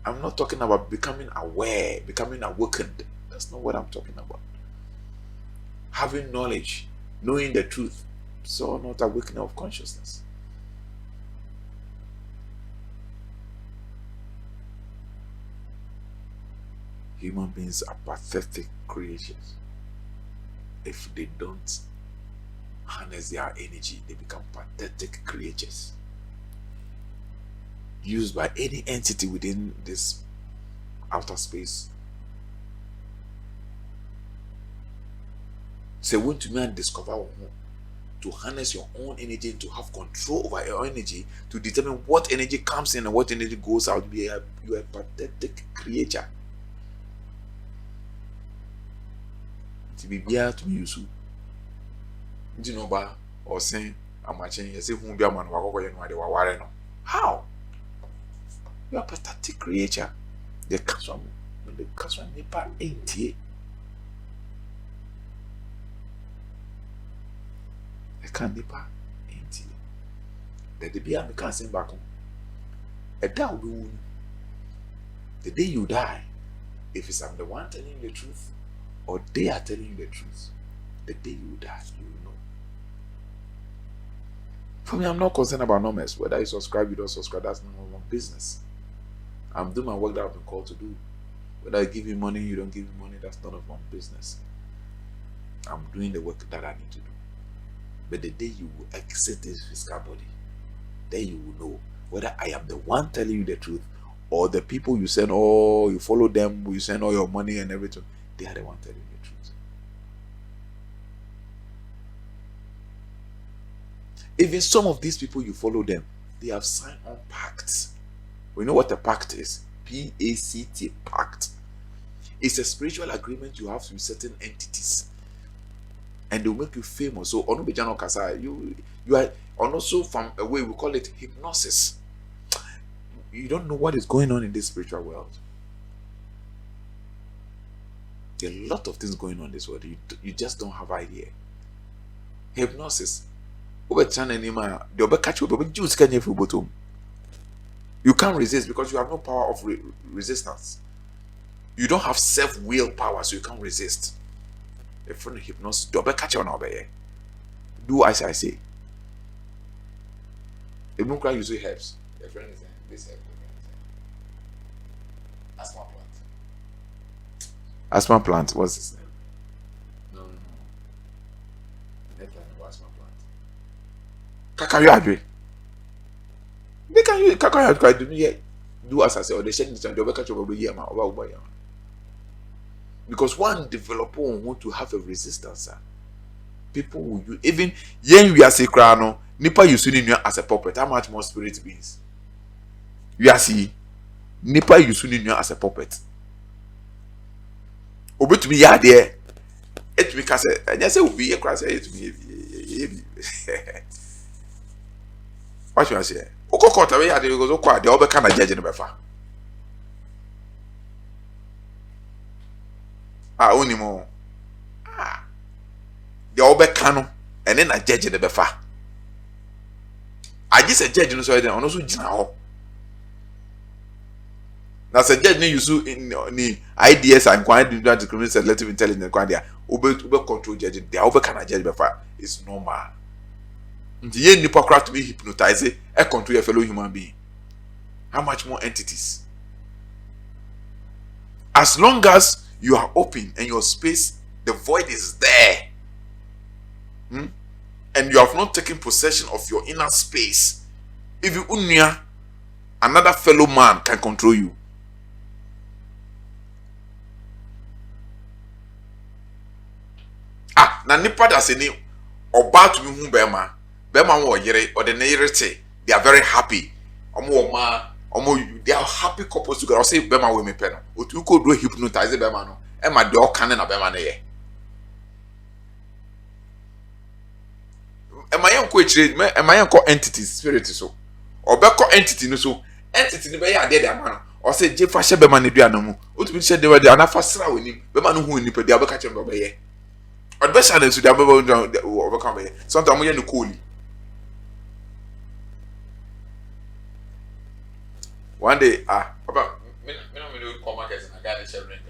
I'm not talking about becoming aware, becoming awakened. That's not what I'm talking about. Having knowledge, knowing the truth. So not awakening of consciousness. Human beings are pathetic creatures. If they don't harness their energy, they become pathetic creatures used by any entity within this outer space. So when to man discover to harness your own energy, to have control over your energy, to determine what energy comes in and what energy goes out, you are a pathetic creature. To be here to be useful. Do you know about or saying I'm watching you say who be a man wako you know they were worrying. How? You are a pathetic creature. The casual nipa ain't ye. The can nipa ain't ye. The be a can sing back home. A doubt the day you die, if it's I'm the one telling you the truth, or they are telling you the truth, the day you die, you will know. For me, I'm not concerned about numbers. Whether you subscribe, you don't subscribe, that's none of my business. I'm doing my work that I've been called to do. Whether I give you money, you don't give me money, that's none of my business. I'm doing the work that I need to do. But the day you will exit this physical body, then you will know whether I am the one telling you the truth, or the people you send, oh, you follow them, you send all your money and everything, they are the one telling you the truth. Even some of these people you follow them, they have signed on pacts. We know what a pact is. P-A-C-T, pact. It's a spiritual agreement you have with certain entities, and they'll make you famous. So Onubejano Kasa, you are, and also from a way we call it hypnosis. You don't know what is going on in this spiritual world. There are a lot of things going on in this world. You just don't have idea. Hypnosis. You can't resist because you have no power of resistance. You don't have self-will power, so you can't resist. If you're in hypnosis, do as I say. If you can use herbs, your friend is this herb. Asthma plant. Asthma plant. What's his name? No. Never know asthma plant. Kakayo adwe. They can use kakayo adwe. Do as I say, or they send it and they'll catch over here, because one developer will want to have a resistance. People will use, even yen we are say crano, nipa using as a puppet. How much more spirit beings? We are see nipa using as a puppet. Obi to be ya there. It because and I say will be a class it me. What you say? Okoko tawe ya dey go so kwa dey obeka na judge no befa. Onimo. The obeka no and then a judge no befa. I just a judge no so then ono so gina ho. Na say judge ni use ni IDS and quantitative discrimination selective intelligence kwa dia ube control judge dey obeka na judge befa is normal. The yen nipa craft to be hypnotized and control your fellow human being. How much more entities? As long as you are open and your space, the void is there, and you have not taken possession of your inner space, if you unya, another fellow man can control you. Na nipa da se ni oba to me hu bema wo yere or the neirete, they are very happy. They are happy couples together. I'll say bema we me peno. Otu ko do hypnotize bema no. E ma de o kan na bema na ye. E ma yen ko echire, e ma yen ko entity spirit so. Obeko entity no so. Entity ni be ya de ama no. O say je fa hye bema na duana mu. Otu bi hye de we de anafa sra woni. Bema no hu ni pe de abeka che be ye. Odbesha na so de abeba obeka be ye. Sometimes we no cooli. One day, me no come market and I got a share rent.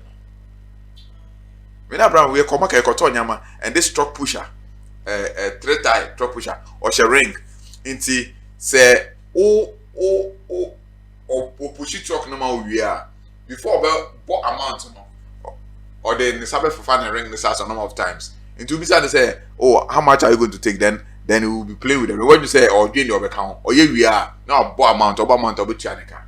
Me na brand we come market koto nyama and this truck pusher, three tie truck pusher or share ring into say push truck no ma we are before what amount no or then the sabe for fan ring this as a number of times. Into be say, oh, how much are you going to take then we will be playing with them. When you say or doing your account or yeah we are now bo amount or chanika.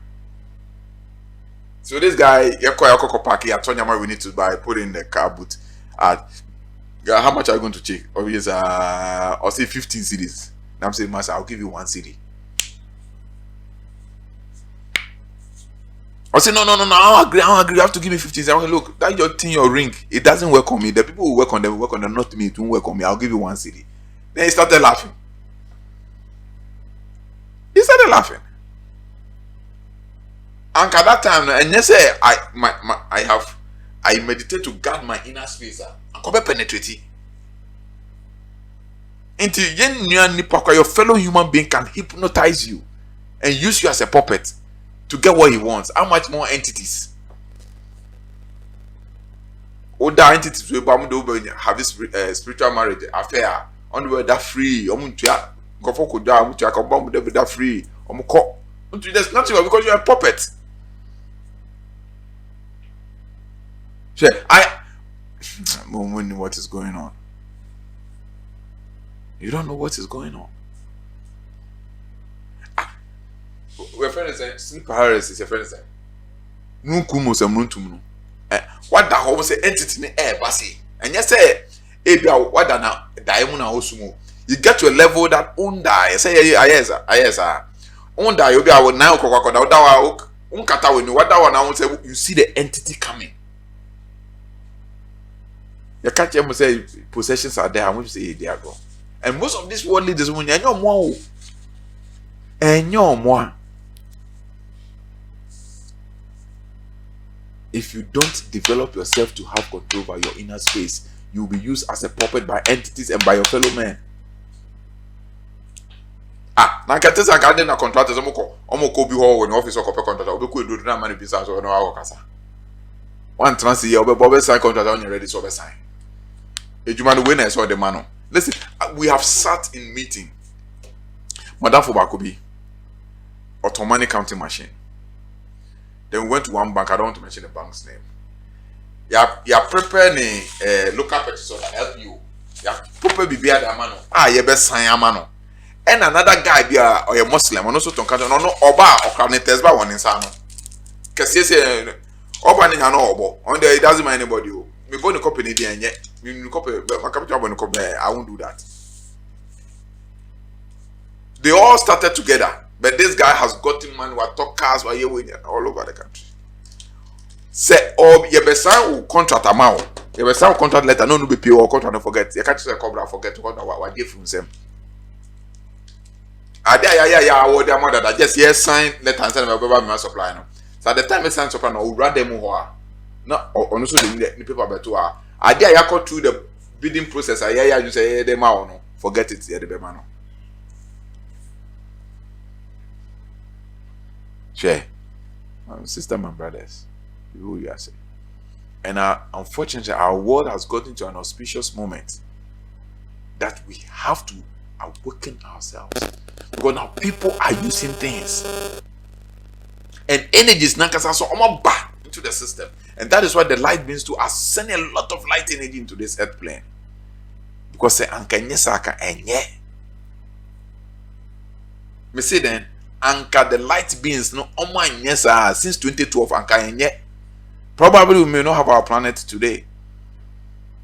So this guy, Yako Park, we need to buy, put in the car boot. How much are you going to take? Or is I'll say 15 CDs. I'm saying, Master, I'll give you 1 CD. I'll say, no, I don't agree. You have to give me 15 CDs. Look, that your thing, your ring, it doesn't work on me. The people who work on them, not me. It won't work on me. I'll give you 1 CD. Then he started laughing. He started laughing. And at that time, and yes, I meditate to guard my inner space. And come penetrate it. Until your fellow human being can hypnotize you and use you as a puppet to get what he wants. How much more entities? Other entities will have this spiritual marriage affair. On the way that free, that free. There's nothing because you're a puppet. Sure, what is going on? You don't know what is going on. We're friends saying sleep paralysis. Your friend is saying, what the whole say entity ni basi. And you say, what na diamond osumo. You get to a level that die. Say yes. Die you be our now unkata when what that one now say you see the entity coming. You catch them say possessions are there. I want to say they are gone. And most of these world leaders when you more if you don't develop yourself to have control over your inner space, you will be used as a puppet by entities and by your fellow men. Na katesa garden na contractors omoko bi ho when office okope contractor obeku edu na man business so no awo kasa. One trans year obe sign contract on ready so obe sign. Ejuma no we na so the man. Listen, we have sat in meeting. Madam Fobakobi, automatic counting machine. Then we went to one bank. I don't want to mention the bank's name. You are preparing a local purchase order help you. You are preparing to be a mano. You best sign a mano. And another guy be a Muslim. And also to country no oba or carnetes by one insano. Kasi say oba ni hano obo. On there it doesn't mind anybody. Me born a company there and yet. My capital born a company. I won't do that. They all started together. But this guy has gotten man who talk cars while you're all over the country. Say, you be sign contract amount. You be sign contract letter. No be pay or contract. Don't forget. You can't say cobra forget what give from them. Yeah. What the amount that just yes sign letter and send my supply no. So at the time I sign supply no, we rather them who are no. Also the paper better. I go through the bidding process. You say them no. Forget it. Yeah, the be man. Share, sisters and brothers, who you are saying. And unfortunately, our world has gotten to an auspicious moment that we have to awaken ourselves. Because now people are using things. And energies so back into the system. And that is why the light beings too are sending a lot of light energy into this earth plane. Because say ankanyesaka enye. Me say then, anka the light beings no since 2012 anka enye. Probably we may not have our planet today.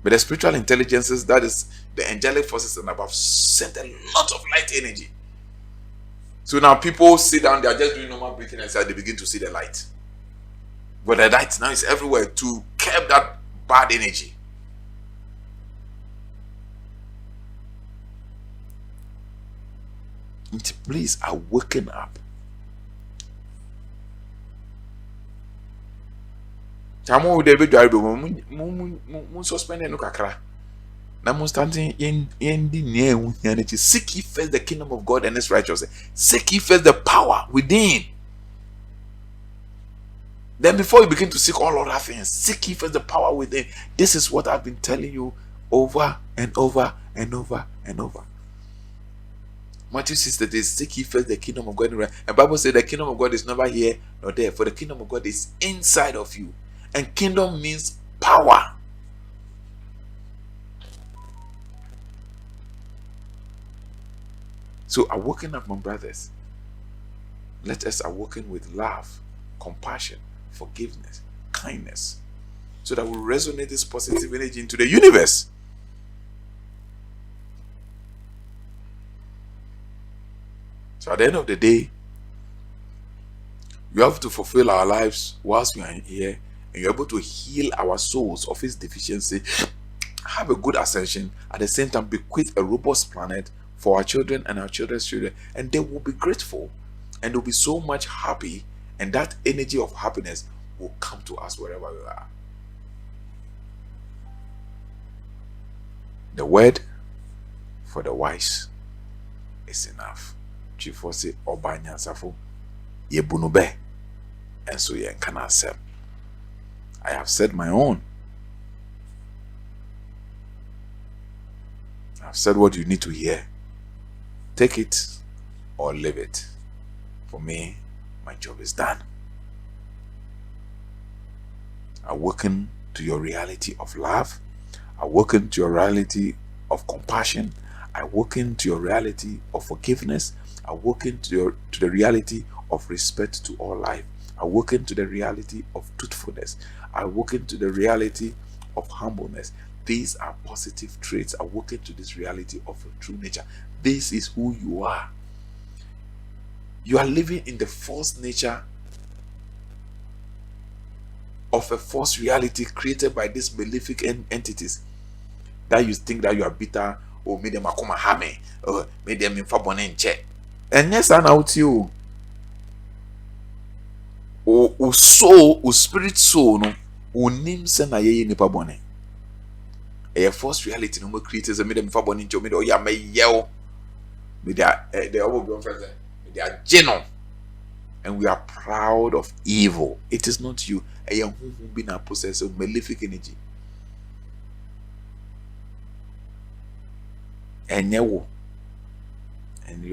But the spiritual intelligences, that is the angelic forces and above, sent a lot of light energy. So now people sit down, they are just doing normal breathing and they begin to see the light. But the light now is everywhere to curb that bad energy. Please awaken up. Chamo de be dware be mo suspend no kakra. Na mo standing in the near humanity. Seek ye first the kingdom of God and its righteousness. Seek ye first the power within. Then before you begin to seek all other things, seek ye first the power within. This is what I've been telling you over and over and over and over. Matthew 6:30, seek ye first the kingdom of God. And the Bible says the kingdom of God is never here nor there, for the kingdom of God is inside of you. And kingdom means power. So awaken up, my brothers. Let us awaken with love, compassion, forgiveness, kindness, so that we resonate this positive energy into the universe. So at the end of the day, we have to fulfill our lives whilst we are here, and you're able to heal our souls of its deficiency, have a good ascension, at the same time bequeath a robust planet for our children and our children's children, and they will be grateful and they'll be so much happy, and that energy of happiness will come to us wherever we are. The word for the wise is enough. Chief was say Obanya Safo Yebunube, and so yen can accept. I have said my own. I've said what you need to hear. Take it or leave it. For me, my job is done. Awaken to your reality of love. Awaken to your reality of compassion. Awaken to your reality of forgiveness. Awaken to the reality of respect to all life. Awaken to the reality of truthfulness. Awaken to the reality of humbleness. These are positive traits. Awaken to this reality of your true nature. This is who you are. You are living in the false nature of a false reality created by these malefic entities that you think that you are bitter, or made them akoma hame, or made them in fabone check. And yes, I know you. O soul, o spirit soul, no, o name se na ye nipa bone. A false reality no more creators and made them fabone into me, or ya may yell. They are all going friends. They are genuine, and we are proud of evil. It is not you. A young who been a possessor of malefic energy. And you're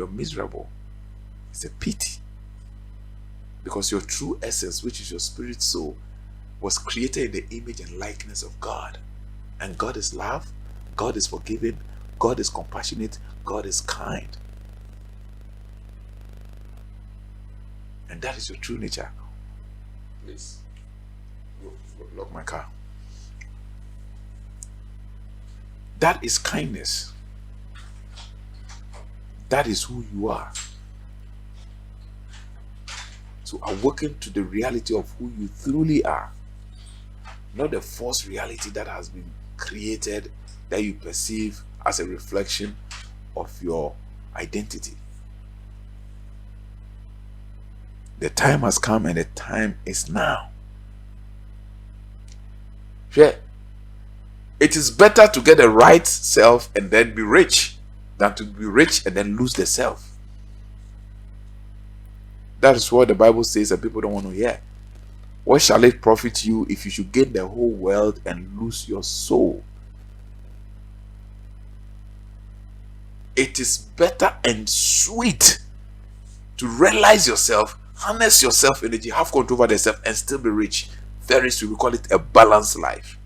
miserable. It's a pity, because your true essence, which is your spirit soul, was created in the image and likeness of God. And God is love, God is forgiving, God is compassionate, God is kind. And that is your true nature. Please, lock my car. That is kindness. That is who you are. So awaken to the reality of who you truly are. Not the false reality that has been created, that you perceive as a reflection of your identity. The time has come, and the time is now. Sure. It is better to get the right self and then be rich than to be rich and then lose the self. That is what the Bible says, and people don't want to hear. What shall it profit you if you should gain the whole world and lose your soul? It is better and sweet to realize yourself, harness your self energy, have control over the self, and still be rich. Very sweet. We call it a balanced life.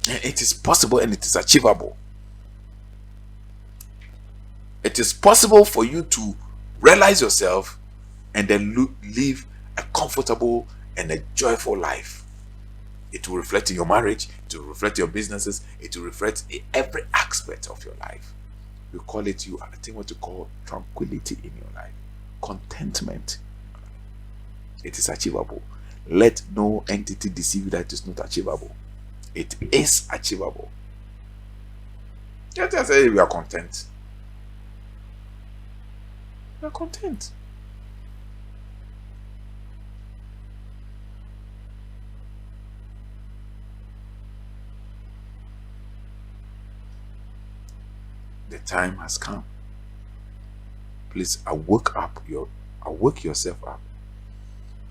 And it is possible, and it is achievable. It is possible for you to realize yourself and then live a comfortable and a joyful life. It will reflect in your marriage, it will reflect in your businesses, it will reflect in every aspect of your life. We call it, I think, what you call tranquility in your life, contentment. It is achievable. Let no entity deceive you that it is not achievable. It is achievable. Just say we are content. We are content. The time has come. Please awake yourself up.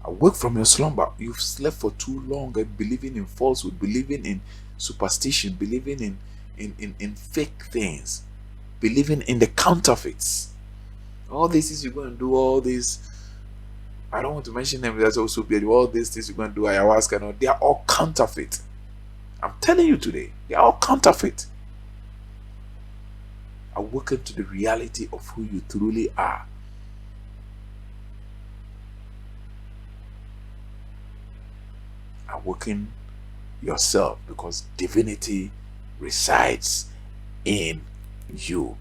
Awake from your slumber. You've slept for too long and believing in falsehood, believing in superstition, believing in fake things, believing in the counterfeits. All these things you're going to do, all these, I don't want to mention them, that's also bad. All these things you're going to do, ayahuasca, they are all counterfeit. I'm telling you today, they are all counterfeit. Awaken to the reality of who you truly are. Awaken yourself, because divinity resides in you.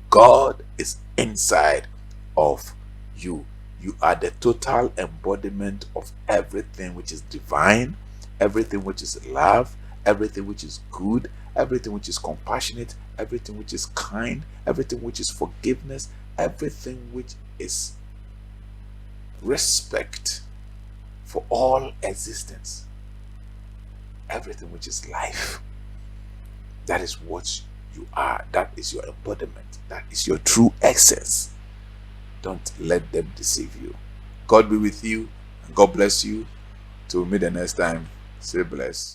God is inside of you. You are the total embodiment of everything which is divine, everything which is love, everything which is good, everything which is compassionate, everything which is kind, everything which is forgiveness, everything which is respect for all existence, everything which is life. That is what you are. That is your embodiment. That is your true essence. Don't let them deceive you. God be with you, and God bless you. Till we meet the next time, stay blessed.